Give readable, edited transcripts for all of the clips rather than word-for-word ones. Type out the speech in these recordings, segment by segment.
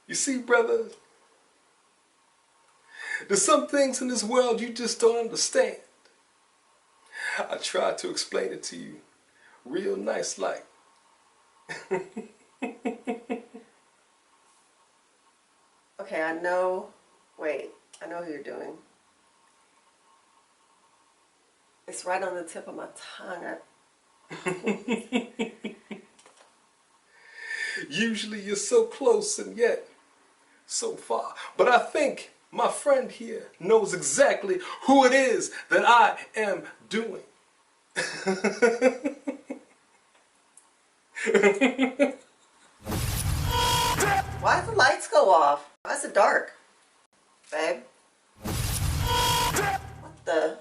You see, brother, there's some things in this world you just don't understand. I tried to explain it to you real nice like. Okay, I know. Wait, I know who you're doing. It's right on the tip of my tongue. Usually you're so close and yet so far. But I think my friend here knows exactly who it is that I am doing. Why did the lights go off? Why is it dark? Babe? What the?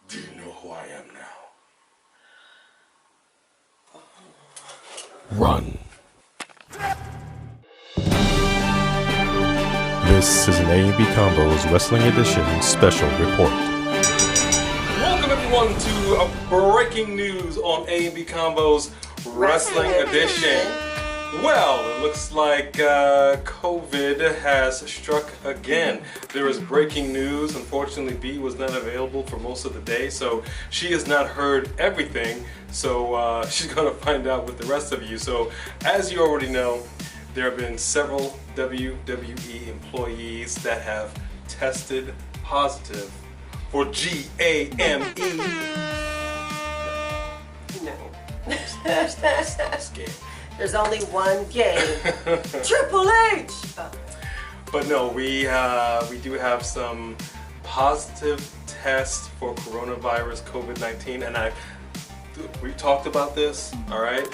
Do you know who I am now? Run. This is an AEW Convos Wrestling Edition special report. Welcome everyone to a breaking news on AEW Convos Wrestling Edition. Well, it looks like COVID has struck again. There is breaking news. Unfortunately, B was not available for most of the day, so she has not heard everything. So she's going to find out with the rest of you. So as you already know, there have been several WWE employees that have tested positive for GAME. No. I'm scared. There's only one game. Triple H! Oh. But no, we do have some positive tests for coronavirus COVID-19, and we talked about this, all right?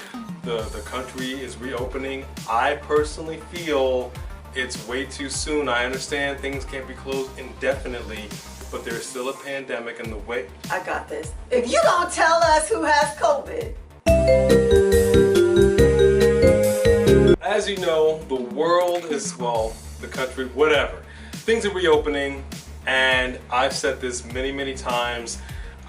The country is reopening. I personally feel it's way too soon. I understand things can't be closed indefinitely, but there's still a pandemic in the way. I got this. If you don't tell us who has COVID. As you know, the world is, well, the country, whatever. Things are reopening, and I've said this many, many times.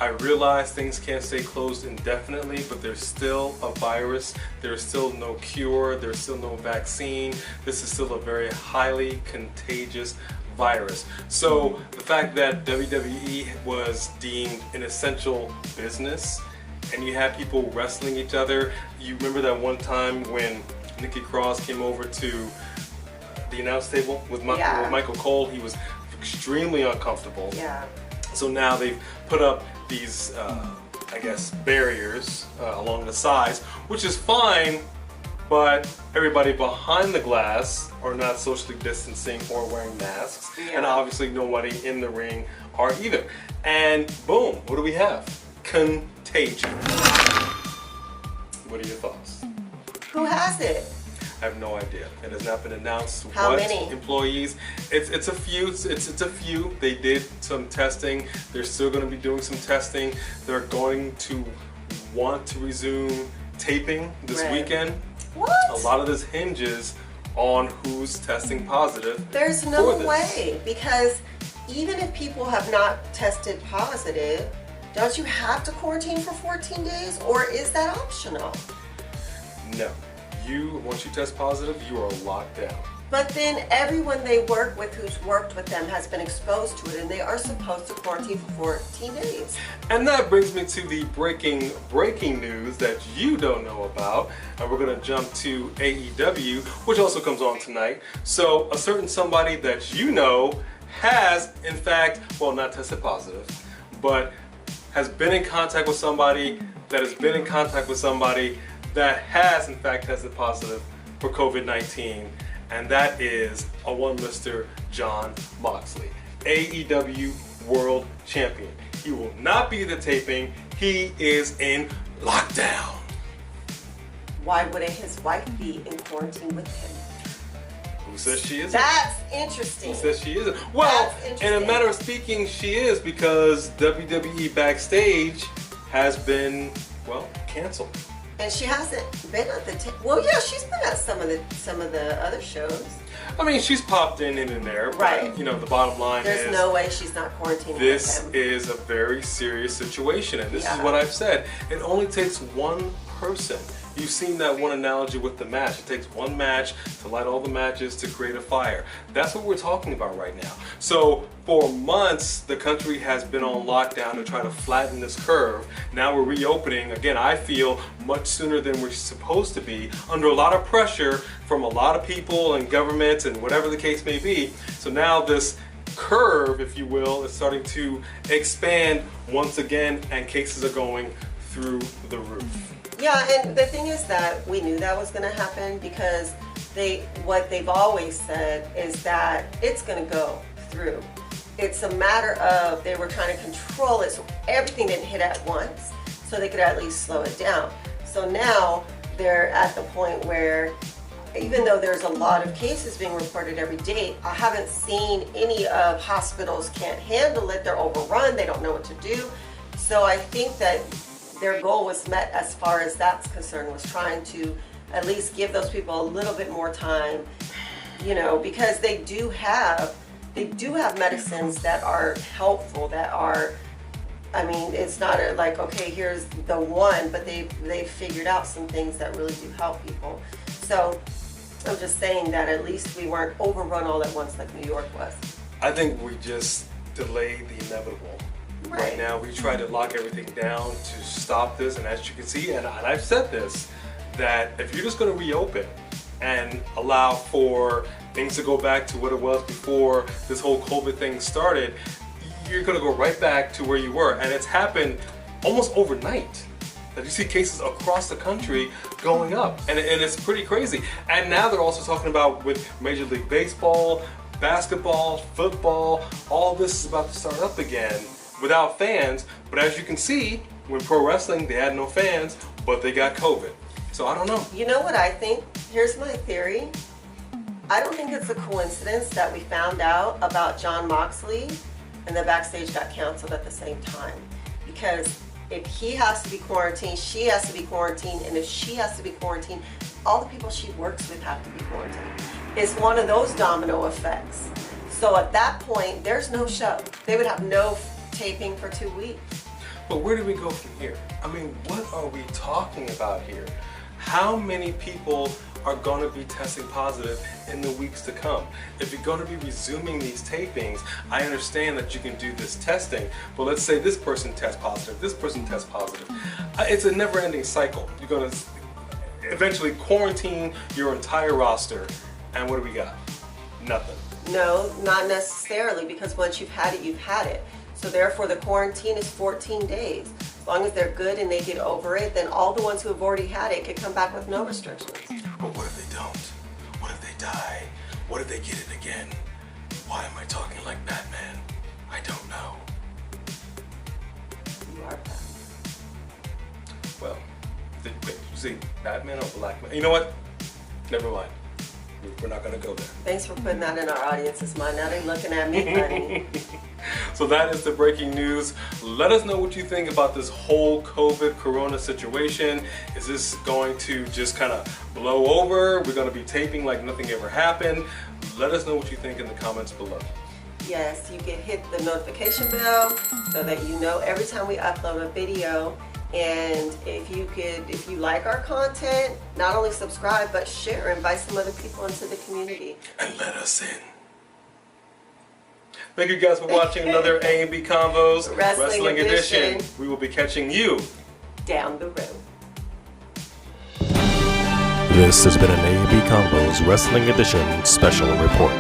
I realize things can't stay closed indefinitely, but there's still a virus. There's still no cure. There's still no vaccine. This is still a very highly contagious virus. So the fact that WWE was deemed an essential business, and you had people wrestling each other. You remember that one time when Nikki Cross came over to the announce table with Michael Cole? He was extremely uncomfortable. Yeah. So now they've put up these, I guess, barriers along the sides, which is fine, but everybody behind the glass are not socially distancing or wearing masks, and obviously nobody in the ring are either. And boom, what do we have? Contagion. What are your thoughts? Who has it? I have no idea. It has not been announced. How what many employees? It's a few. It's a few. They did some testing. They're still going to be doing some testing. They're going to want to resume taping this weekend. What? A lot of this hinges on who's testing positive. There's no way, because even if people have not tested positive, don't you have to quarantine for 14 days, or is that optional? No. Once you test positive, you are locked down. But then everyone they work with who's worked with them has been exposed to it, and they are supposed to quarantine for 14 days. And that brings me to the breaking news that you don't know about. And we're going to jump to AEW, which also comes on tonight. So a certain somebody that you know has, in fact, well, not tested positive, but has been in contact with somebody that has been in contact with somebody that has in fact tested positive for COVID-19, and that is a one Mr. Jon Moxley, AEW World Champion. He will not be at the taping. He is in lockdown. Why wouldn't his wife be in quarantine with him? Who says she isn't? That's interesting. Who says she isn't? Well, in a matter of speaking, she is, because WWE Backstage has been, well, canceled. And she hasn't been at the well, yeah, she's been at some of the other shows. I mean, she's popped in and there, but right. You know, the bottom line is there's no way she's not quarantining this with him. is a very serious situation, and this is what I've said. It only takes one person You've seen that one analogy with the match. It takes one match to light all the matches to create a fire. That's what we're talking about right now. So for months, the country has been on lockdown to try to flatten this curve. Now we're reopening, again, I feel much sooner than we're supposed to be, under a lot of pressure from a lot of people and governments and whatever the case may be. So now this curve, if you will, is starting to expand once again, and cases are going through the roof. Yeah, and the thing is that we knew that was going to happen because what they've always said is that it's going to go through. It's a matter of they were trying to control it so everything didn't hit at once so they could at least slow it down. So now they're at the point where even though there's a lot of cases being reported every day, I haven't seen any of hospitals can't handle it. They're overrun. They don't know what to do. So I think that their goal was met as far as that's concerned, was trying to at least give those people a little bit more time, you know, because they do have medicines that are helpful, that are, I mean, it's not like, okay, here's the one, but they've figured out some things that really do help people. So I'm just saying that at least we weren't overrun all at once like New York was. I think we just delayed the inevitable. Right now, we try to lock everything down to stop this, and as you can see, and I've said this, that if you're just going to reopen and allow for things to go back to what it was before this whole COVID thing started, you're going to go right back to where you were. And it's happened almost overnight. That you see cases across the country going up, and it's pretty crazy. And now they're also talking about with Major League Baseball, basketball, football, all this is about to start up again without fans. But as you can see, with pro wrestling, they had no fans, but they got COVID. So I don't know. You know what I think? Here's my theory. I don't think it's a coincidence that we found out about Jon Moxley and the backstage got canceled at the same time. Because if he has to be quarantined, she has to be quarantined, and if she has to be quarantined, all the people she works with have to be quarantined. It's one of those domino effects. So at that point, there's no show. They would have no taping for 2 weeks. But where do we go from here? I mean, what are we talking about here? How many people are going to be testing positive in the weeks to come? If you're going to be resuming these tapings, I understand that you can do this testing, but let's say this person tests positive, this person tests positive. It's a never-ending cycle. You're going to eventually quarantine your entire roster, and what do we got? Nothing. No, not necessarily, because once you've had it, you've had it. So therefore the quarantine is 14 days. As long as they're good and they get over it, then all the ones who have already had it can come back with no restrictions. But what if they don't? What if they die? What if they get it again? Why am I talking like Batman? I don't know. You are Batman. Well, wait, you say Batman or Black Man? You know what? Never mind. We're not going to go there. Thanks for putting that in our audience's mind. Now they're looking at me funny. So that is the breaking news. Let us know what you think about this whole COVID corona situation. Is this going to just kind of blow over? We're going to be taping like nothing ever happened. Let us know what you think in the comments below. Yes, you can hit the notification bell so that you know every time we upload a video. And if you like our content, not only subscribe, but share, invite some other people into the community. And let us in. Thank you guys for watching another A&B Convos Wrestling Edition. We will be catching you down the road. This has been an A&B Convos Wrestling Edition special report.